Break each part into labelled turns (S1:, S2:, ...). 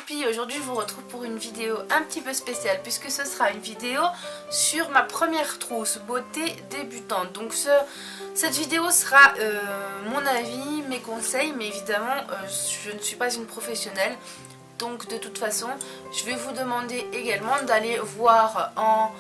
S1: Choupi, aujourd'hui je vous retrouve pour une vidéo un petit peu spéciale puisque ce sera une vidéo sur ma première trousse beauté débutante. Donc cette vidéo sera mon avis, mes conseils, mais évidemment je ne suis pas une professionnelle. Donc de toute façon je vais vous demander également d'aller voir en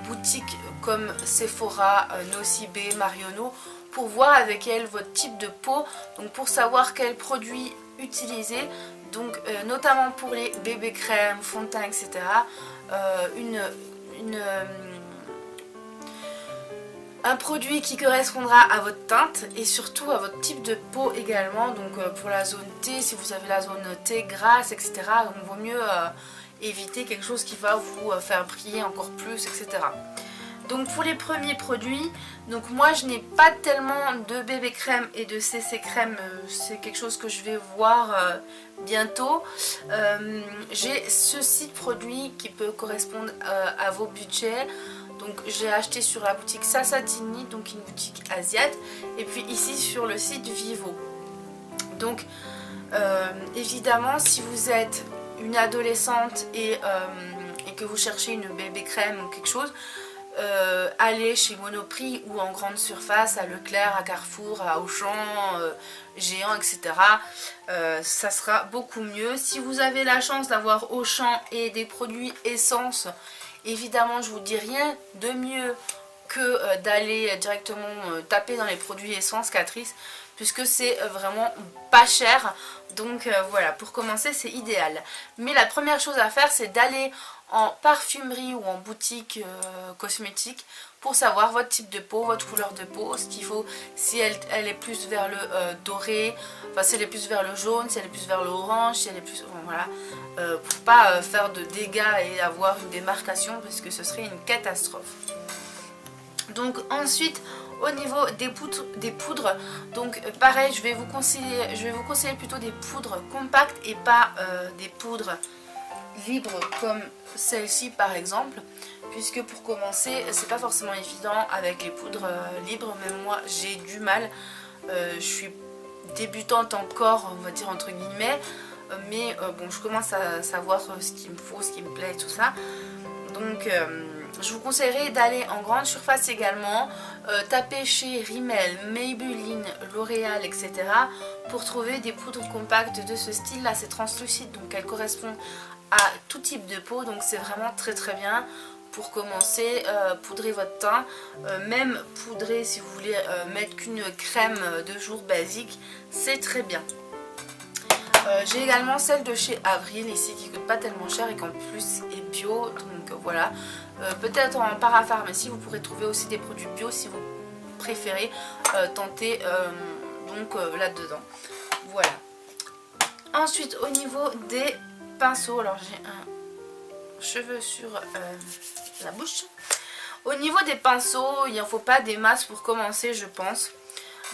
S1: boutique comme Sephora, Nocibé, Marionneau pour voir avec elle votre type de peau, donc pour savoir quels produits utiliser, donc notamment pour les bébés crèmes, fond de teint, etc. Un produit qui correspondra à votre teinte et surtout à votre type de peau également. Donc pour la zone T, si vous avez la zone T grasse, etc. donc il vaut mieux éviter quelque chose qui va vous faire briller encore plus, etc. Donc pour les premiers produits, donc moi je n'ai pas tellement de bébé crème et de CC crème, c'est quelque chose que je vais voir bientôt. J'ai ceci de produit qui peut correspondre à vos budgets. Donc j'ai acheté sur la boutique Salsatini, donc une boutique asiate, et puis ici sur le site Vivo. Donc évidemment si vous êtes une adolescente et que vous cherchez une bébé crème ou quelque chose, allez chez Monoprix ou en grande surface, à Leclerc, à Carrefour, à Auchan, Géant, etc. Ça sera beaucoup mieux. Si vous avez la chance d'avoir Auchan et des produits essence, évidemment je vous dis rien de mieux que d'aller directement taper dans les produits essence Catrice, puisque c'est vraiment pas cher. Donc voilà, pour commencer c'est idéal. Mais la première chose à faire, c'est d'aller en parfumerie ou en boutique cosmétique pour savoir votre type de peau, votre couleur de peau, ce qu'il faut, si elle est plus vers le doré, enfin si elle est plus vers le jaune, si elle est plus vers l'orange, si elle est plus... Bon, voilà, pour pas faire de dégâts et avoir une démarcation, parce que ce serait une catastrophe. Donc ensuite, au niveau des poudres, donc pareil, je vais vous conseiller plutôt des poudres compactes et pas des poudres libres comme celle-ci par exemple, puisque pour commencer c'est pas forcément évident avec les poudres libres. Même moi j'ai du mal, je suis débutante encore, on va dire entre guillemets, mais bon, je commence à savoir ce qu'il me faut, ce qui me plaît et tout ça. Donc je vous conseillerais d'aller en grande surface également, taper chez Rimmel, Maybelline, L'Oréal, etc. pour trouver des poudres compactes de ce style là. C'est translucide, donc elles correspondent à tout type de peau, donc c'est vraiment très très bien pour commencer. Poudrer votre teint, même poudrer si vous voulez mettre qu'une crème de jour basique, c'est très bien. J'ai également celle de chez Avril ici qui coûte pas tellement cher et qui en plus est bio, donc voilà. Peut-être en parapharmacie vous pourrez trouver aussi des produits bio si vous préférez tenter donc là-dedans. Voilà. Ensuite au niveau des pinceaux, alors j'ai un cheveu sur la bouche. Au niveau des pinceaux, il n'en faut pas des masses pour commencer, je pense.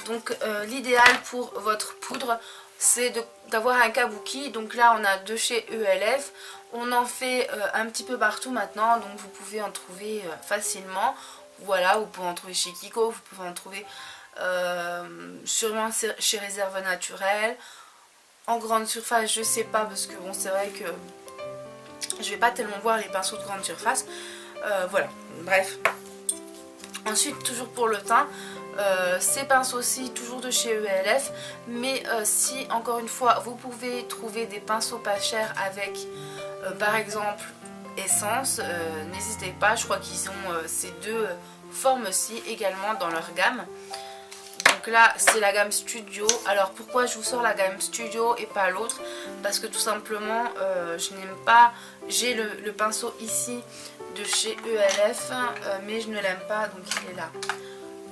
S1: Donc l'idéal pour votre poudre, c'est d'avoir un kabuki. Donc là on a de chez ELF, on en fait un petit peu partout maintenant, donc vous pouvez en trouver facilement. Voilà, vous pouvez en trouver chez Kiko, vous pouvez en trouver sûrement chez Réserve Naturelle. En grande surface je sais pas, parce que bon c'est vrai que je vais pas tellement voir les pinceaux de grande surface. Voilà, bref. Ensuite toujours pour le teint, ces pinceaux-ci toujours de chez ELF, mais si encore une fois vous pouvez trouver des pinceaux pas chers avec par exemple Essence, n'hésitez pas. Je crois qu'ils ont ces deux formes-ci également dans leur gamme. Donc là c'est la gamme Studio. Alors pourquoi je vous sors la gamme Studio et pas l'autre? Parce que tout simplement je n'aime pas, j'ai le pinceau ici de chez ELF, mais je ne l'aime pas, donc il est là.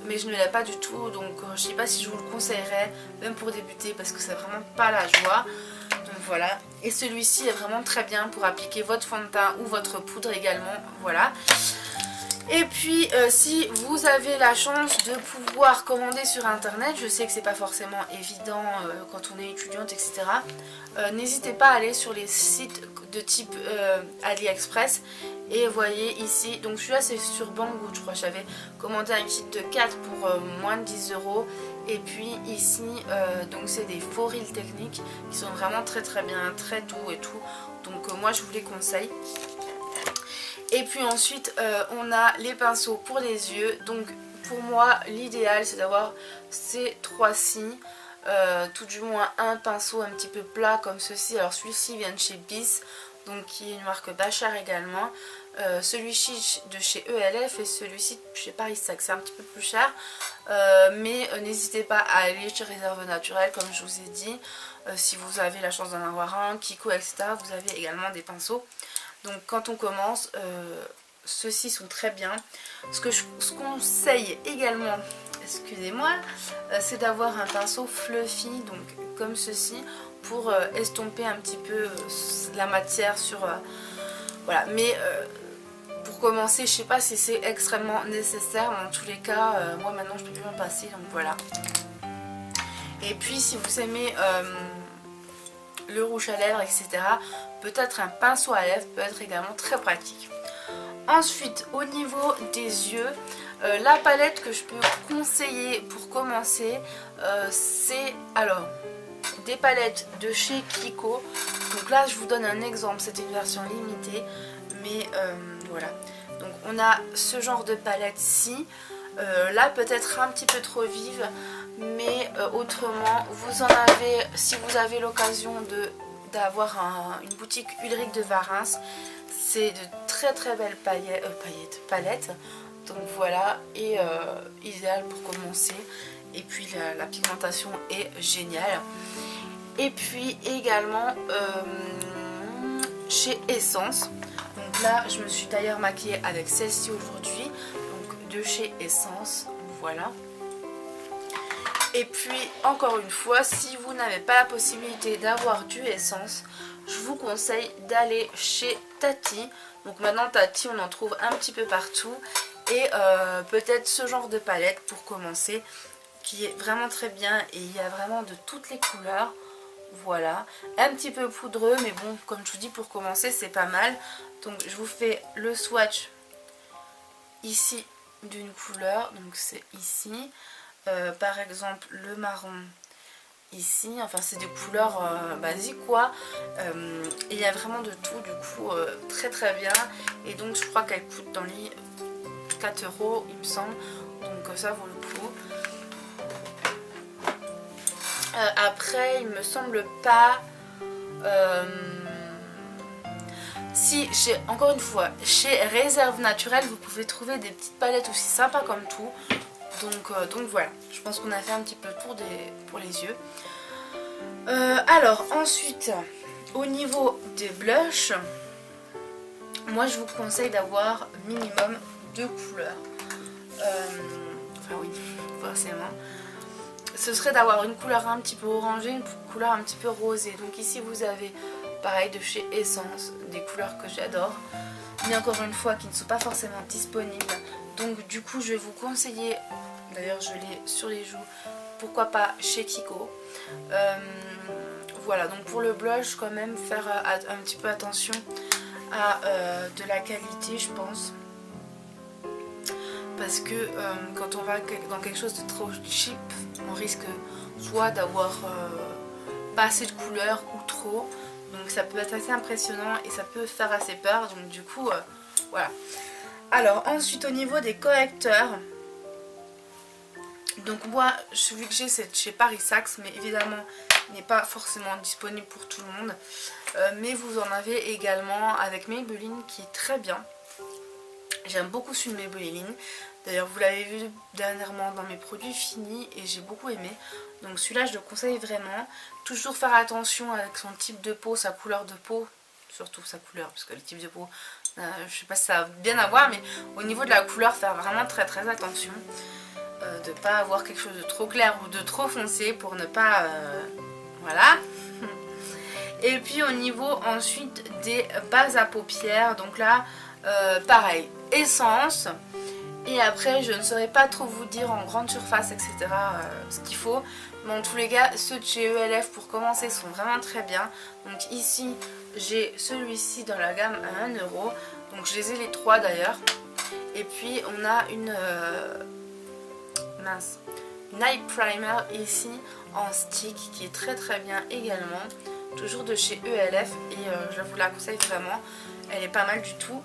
S1: Mais je ne l'aime pas du tout, donc je sais pas si je vous le conseillerais, même pour débuter, parce que c'est vraiment pas la joie. Donc voilà, et celui-ci est vraiment très bien pour appliquer votre fond de teint ou votre poudre également, voilà. Et puis si vous avez la chance de pouvoir commander sur internet, je sais que c'est pas forcément évident quand on est étudiante, etc. N'hésitez pas à aller sur les sites de type AliExpress. Et voyez ici, donc celui-là c'est sur Banggood, je crois. J'avais commandé un kit de 4 pour moins de 10 €. Et puis ici, donc c'est des faux Real Techniques qui sont vraiment très bien, très doux et tout. Donc moi je vous les conseille. Et puis ensuite on a les pinceaux pour les yeux. Donc pour moi l'idéal c'est d'avoir ces trois-ci. Tout du moins un pinceau un petit peu plat comme ceci. Alors celui-ci vient de chez Bis, donc qui est une marque Bachar également. Celui-ci de chez ELF et celui-ci chez Paris Sac, c'est un petit peu plus cher. Mais n'hésitez pas à aller chez Réserve Naturelle comme je vous ai dit. Si vous avez la chance d'en avoir un, Kiko, etc. vous avez également des pinceaux. Donc quand on commence, ceux-ci sont très bien. Ce que je conseille également, excusez-moi, c'est d'avoir un pinceau fluffy, donc comme ceci, pour estomper un petit peu la matière sur... voilà, mais pour commencer, je sais pas si c'est extrêmement nécessaire, mais en tous les cas, moi maintenant je peux plus m'en passer, donc voilà. Et puis si vous aimez le rouge à lèvres, etc., peut-être un pinceau à lèvres peut être également très pratique. Ensuite, au niveau des yeux, la palette que je peux conseiller pour commencer, c'est alors des palettes de chez Kiko. Donc là, je vous donne un exemple, c'est une version limitée, mais voilà. Donc on a ce genre de palette-ci. Là, peut-être un petit peu trop vive, mais autrement, vous en avez, si vous avez l'occasion d'avoir une boutique Ulrich de Varins, c'est de très belles palettes. Donc voilà, et idéal pour commencer. Et puis la pigmentation est géniale. Et puis également chez Essence. Donc là, je me suis d'ailleurs maquillée avec celle-ci aujourd'hui. Donc de chez Essence, voilà. Et puis encore une fois, si vous n'avez pas la possibilité d'avoir du Essence, je vous conseille d'aller chez Tati. Donc maintenant Tati, on en trouve un petit peu partout. Et peut-être ce genre de palette pour commencer, qui est vraiment très bien. Et il y a vraiment de toutes les couleurs. Voilà, un petit peu poudreux, mais bon, comme je vous dis, pour commencer c'est pas mal. Donc je vous fais le swatch ici d'une couleur, donc c'est ici. Par exemple le marron ici, enfin c'est des couleurs basiques quoi. Et il y a vraiment de tout, du coup très bien. Et donc je crois qu'elle coûte dans les 4 € il me semble, donc ça vaut le coup. Après il me semble pas si encore une fois chez Réserve Naturelle vous pouvez trouver des petites palettes aussi sympas comme tout. Donc voilà, je pense qu'on a fait un petit peu le tour pour les yeux. Alors ensuite, au niveau des blushs, moi je vous conseille d'avoir minimum 2 couleurs. Enfin oui, forcément. Ce serait d'avoir une couleur un petit peu orangée, une couleur un petit peu rosée. Donc ici vous avez pareil de chez Essence, des couleurs que j'adore. Mais encore une fois qui ne sont pas forcément disponibles. Donc du coup je vais vous conseiller, d'ailleurs je l'ai sur les joues, pourquoi pas chez Kiko. Voilà, donc pour le blush quand même faire un petit peu attention à de la qualité je pense. Parce que quand on va dans quelque chose de trop cheap, on risque soit d'avoir pas assez de couleurs ou trop. Donc ça peut être assez impressionnant et ça peut faire assez peur. Donc du coup, voilà. Alors ensuite au niveau des correcteurs, donc moi celui que j'ai c'est chez Paris Sax, mais évidemment il n'est pas forcément disponible pour tout le monde. Mais vous en avez également avec Maybelline qui est très bien. J'aime beaucoup celui de Maybelline. D'ailleurs vous l'avez vu dernièrement dans mes produits finis et j'ai beaucoup aimé. Donc celui-là je le conseille vraiment. Toujours faire attention avec son type de peau, sa couleur de peau. Surtout sa couleur, parce que le type de peau, je sais pas si ça a bien à voir, mais au niveau de la couleur, faire vraiment très attention. De ne pas avoir quelque chose de trop clair ou de trop foncé pour ne pas... voilà. Et puis au niveau ensuite des bases à paupières, donc là, pareil, Essence. Et après je ne saurais pas trop vous dire en grande surface etc ce qu'il faut. Mais en tous les cas ceux de chez ELF pour commencer sont vraiment très bien. Donc ici j'ai celui-ci dans la gamme à 1 €. Donc je les ai les 3 d'ailleurs. Et puis on a une eye primer ici en stick qui est très bien également, toujours de chez ELF, et je vous la conseille vraiment, elle est pas mal du tout.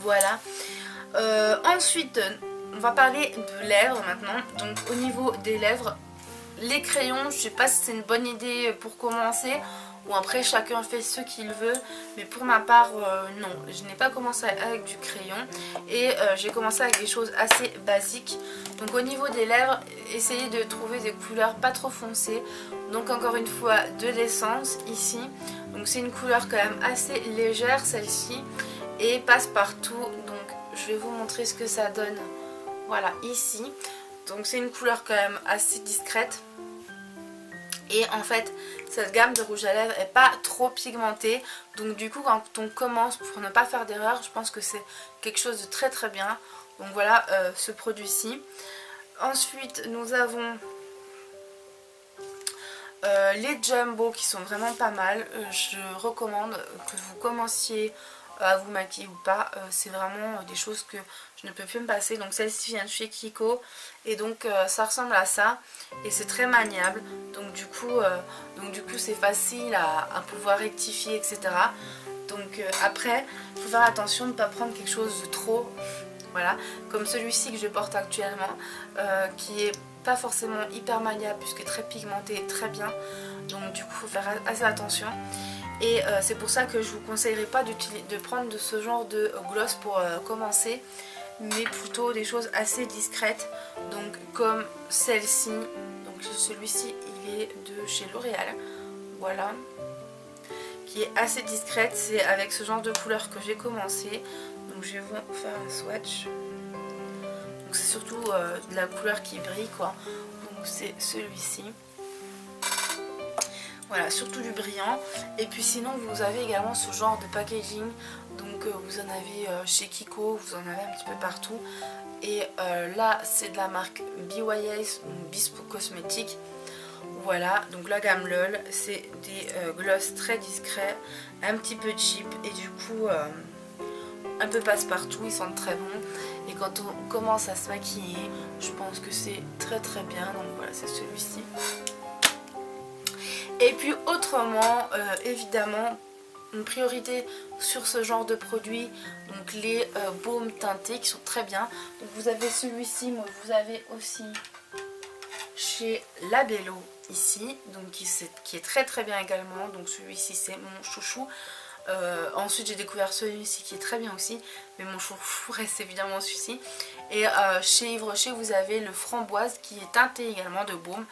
S1: Voilà. Ensuite on va parler de lèvres maintenant. Donc au niveau des lèvres, les crayons, je sais pas si c'est une bonne idée pour commencer, ou après chacun fait ce qu'il veut, mais pour ma part non, je n'ai pas commencé avec du crayon, et j'ai commencé avec des choses assez basiques. Donc au niveau des lèvres, essayez de trouver des couleurs pas trop foncées, donc encore une fois de l'essence ici, donc c'est une couleur quand même assez légère celle-ci, et passe partout. Donc je vais vous montrer ce que ça donne, voilà ici. Donc c'est une couleur quand même assez discrète. Et en fait cette gamme de rouge à lèvres est pas trop pigmentée. Donc du coup quand on commence, pour ne pas faire d'erreur, je pense que c'est quelque chose de très bien. Donc voilà ce produit-ci. Ensuite nous avons les Jumbo qui sont vraiment pas mal. Je recommande que vous commenciez à vous maquiller ou pas, c'est vraiment des choses que je ne peux plus me passer. Donc celle-ci vient de chez Kiko, et donc ça ressemble à ça, et c'est très maniable, donc du coup c'est facile à pouvoir rectifier, etc. Donc après il faut faire attention de ne pas prendre quelque chose de trop, voilà, comme celui-ci que je porte actuellement, qui est pas forcément hyper maniable puisque très pigmenté et très bien, donc du coup il faut faire assez attention. Et c'est pour ça que je vous conseillerais pas de prendre de ce genre de gloss pour commencer, mais plutôt des choses assez discrètes, donc comme celle-ci. Donc celui-ci il est de chez L'Oréal, voilà, qui est assez discrète. C'est avec ce genre de couleur que j'ai commencé, donc je vais vous faire un swatch. Donc c'est surtout de la couleur qui brille quoi, donc c'est celui-ci. Voilà, surtout du brillant. Et puis sinon vous avez également ce genre de packaging. Donc vous en avez chez Kiko, vous en avez un petit peu partout. Et là c'est de la marque BYS, donc Bespoke Cosmetics. Voilà, donc la gamme LOL, c'est des gloss très discrets, un petit peu cheap, et du coup un peu passe-partout, ils sentent très bon. Et quand on commence à se maquiller, je pense que c'est très bien. Donc voilà, c'est celui-ci. Et puis autrement, évidemment, une priorité sur ce genre de produits, donc les baumes teintés qui sont très bien. Donc vous avez celui-ci, mais vous avez aussi chez Labello ici, donc qui est très bien également. Donc celui-ci c'est mon chouchou. Ensuite j'ai découvert celui-ci qui est très bien aussi, mais mon chouchou reste évidemment celui-ci. Et chez Yves Rocher vous avez le framboise qui est teinté également de baume.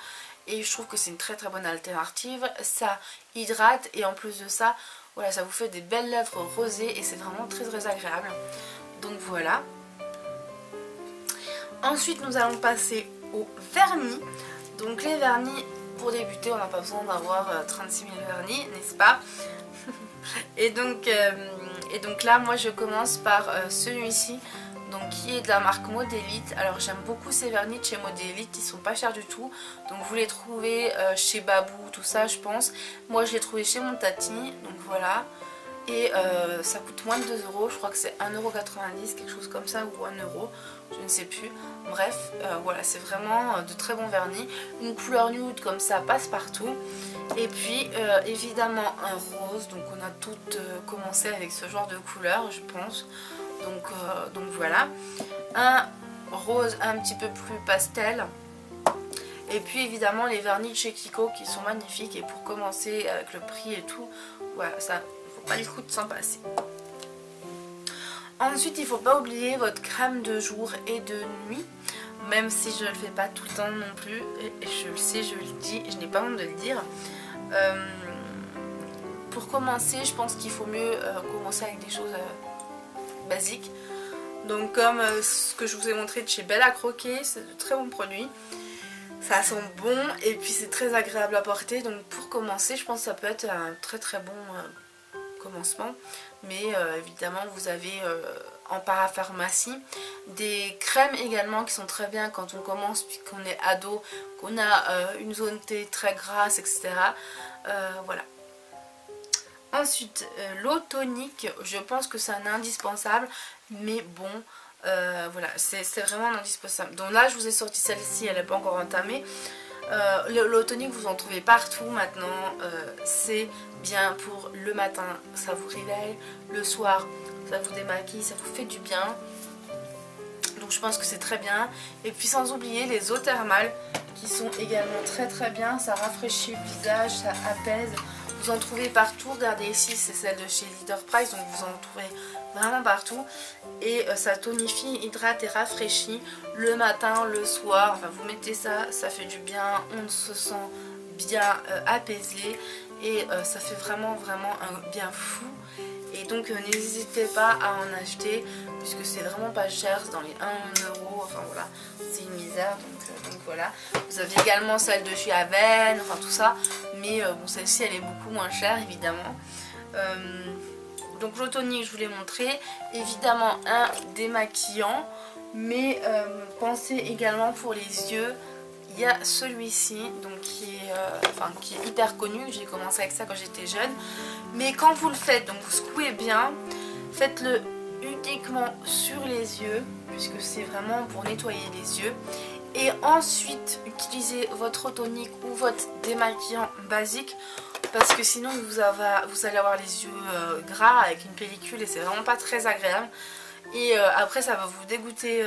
S1: Et je trouve que c'est une très bonne alternative, ça hydrate, et en plus de ça, voilà, ça vous fait des belles lèvres rosées et c'est vraiment très agréable. Donc voilà. Ensuite nous allons passer au vernis. Donc les vernis, pour débuter, on n'a pas besoin d'avoir 36 000 vernis, n'est-ce pas? et donc là moi je commence par celui-ci, donc qui est de la marque Modélite. Alors j'aime beaucoup ces vernis de chez Modélite, ils sont pas chers du tout, donc vous les trouvez chez Babou, tout ça je pense. Moi je les trouvé chez Mon Tati, donc voilà. Et ça coûte moins de 2 €, je crois que c'est 1,90 €, quelque chose comme ça, ou 1 €, je ne sais plus. Bref, voilà, c'est vraiment de très bons vernis. Une couleur nude comme ça passe partout. Et puis évidemment un rose, donc on a toutes commencé avec ce genre de couleur je pense. Donc voilà, un rose un petit peu plus pastel. Et puis évidemment les vernis de chez Kiko qui sont magnifiques, et pour commencer avec le prix et tout, voilà, ça faut pas le coup de s'en passer. Ensuite il ne faut pas oublier votre crème de jour et de nuit, même si je ne le fais pas tout le temps non plus, et je le sais, je le dis, je n'ai pas honte de le dire. Pour commencer je pense qu'il faut mieux commencer avec des choses basiques. Donc comme ce que je vous ai montré de chez Belle à Croquer, c'est de très bons produits. Ça sent bon et puis c'est très agréable à porter, donc pour commencer je pense que ça peut être un très bon commencement. Mais évidemment vous avez en parapharmacie des crèmes également qui sont très bien quand on commence, puisqu'on est ado, qu'on a une zone T très grasse, etc. Voilà. Ensuite l'eau tonique, je pense que c'est un indispensable, mais bon, Voilà, c'est vraiment indispensable. Donc là je vous ai sorti celle-ci, elle n'est pas encore entamée. L'eau tonique vous en trouvez partout maintenant, c'est bien pour le matin, ça vous réveille, le soir ça vous démaquille, ça vous fait du bien. Donc je pense que c'est très bien. Et puis sans oublier les eaux thermales qui sont également très très bien, ça rafraîchit le visage, ça apaise. Vous en trouvez partout, regardez ici c'est celle de chez Leader Price, donc vous en trouvez vraiment partout. Et ça tonifie, hydrate et rafraîchit le matin, le soir. Enfin vous mettez ça, ça fait du bien, on se sent bien apaisé et ça fait vraiment un bien fou. Et donc n'hésitez pas à en acheter puisque c'est vraiment pas cher, c'est dans les 1 euro, enfin voilà, c'est une misère, donc voilà. Vous avez également celle de chez Aven, enfin tout ça, mais bon celle-ci elle est beaucoup moins chère évidemment. Donc l'eau tonique je vous l'ai montré, évidemment un démaquillant, mais pensez également pour les yeux. Il y a celui-ci donc qui est hyper connu, j'ai commencé avec ça quand j'étais jeune. Mais quand vous le faites, donc vous secouez bien, faites-le uniquement sur les yeux, puisque c'est vraiment pour nettoyer les yeux. Et ensuite, utilisez votre eau tonique ou votre démaquillant basique, parce que sinon vous allez avoir les yeux gras avec une pellicule et c'est vraiment pas très agréable. Et après ça va vous dégoûter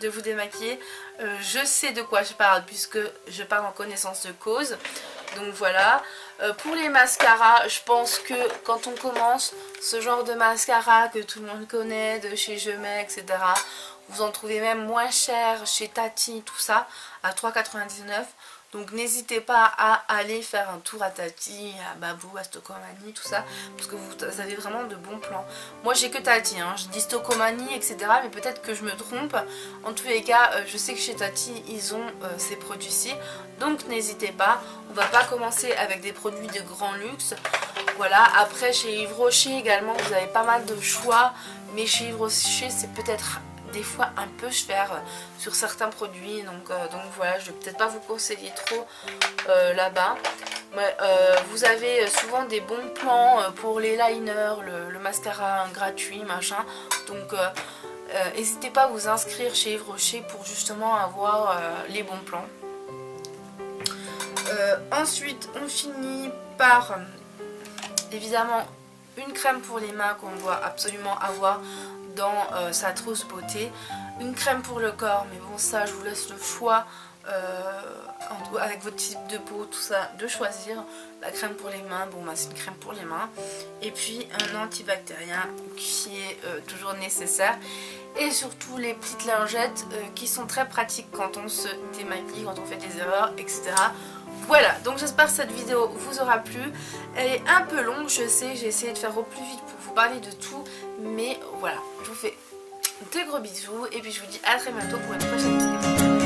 S1: de vous démaquiller. Je sais de quoi je parle puisque je parle en connaissance de cause. Donc voilà. Pour les mascaras, je pense que quand on commence ce genre de mascara que tout le monde connaît, de chez Je Mets, etc. Vous en trouvez même moins cher chez Tati, tout ça, à 3,99 €. Donc n'hésitez pas à aller faire un tour à Tati, à Babou, à Stocomanie, tout ça, parce que vous avez vraiment de bons plans. Moi j'ai que Tati, hein. Je dis Stocomanie, etc. Mais peut-être que je me trompe. En tous les cas, je sais que chez Tati, ils ont ces produits-ci. Donc n'hésitez pas. On va pas commencer avec des produits de grand luxe. Voilà, après chez Yves Rocher également, vous avez pas mal de choix. Mais chez Yves Rocher, c'est peut-être des fois un peu cher sur certains produits, donc voilà, je vais peut-être pas vous conseiller trop là-bas. Vous avez souvent des bons plans pour les liners, le mascara gratuit, machin, donc n'hésitez pas à vous inscrire chez Yves Rocher pour justement avoir les bons plans. Ensuite on finit par évidemment une crème pour les mains qu'on doit absolument avoir dans sa trousse beauté, une crème pour le corps, mais bon ça je vous laisse le choix avec votre type de peau, tout ça, de choisir. La crème pour les mains, bon bah c'est une crème pour les mains, et puis un antibactérien qui est toujours nécessaire, et surtout les petites lingettes qui sont très pratiques quand on se démaquille, quand on fait des erreurs, etc. Voilà, donc j'espère que cette vidéo vous aura plu. Elle est un peu longue, je sais, j'ai essayé de faire au plus vite pour vous parler de tout, mais voilà, je vous fais de gros bisous et puis je vous dis à très bientôt pour une prochaine vidéo.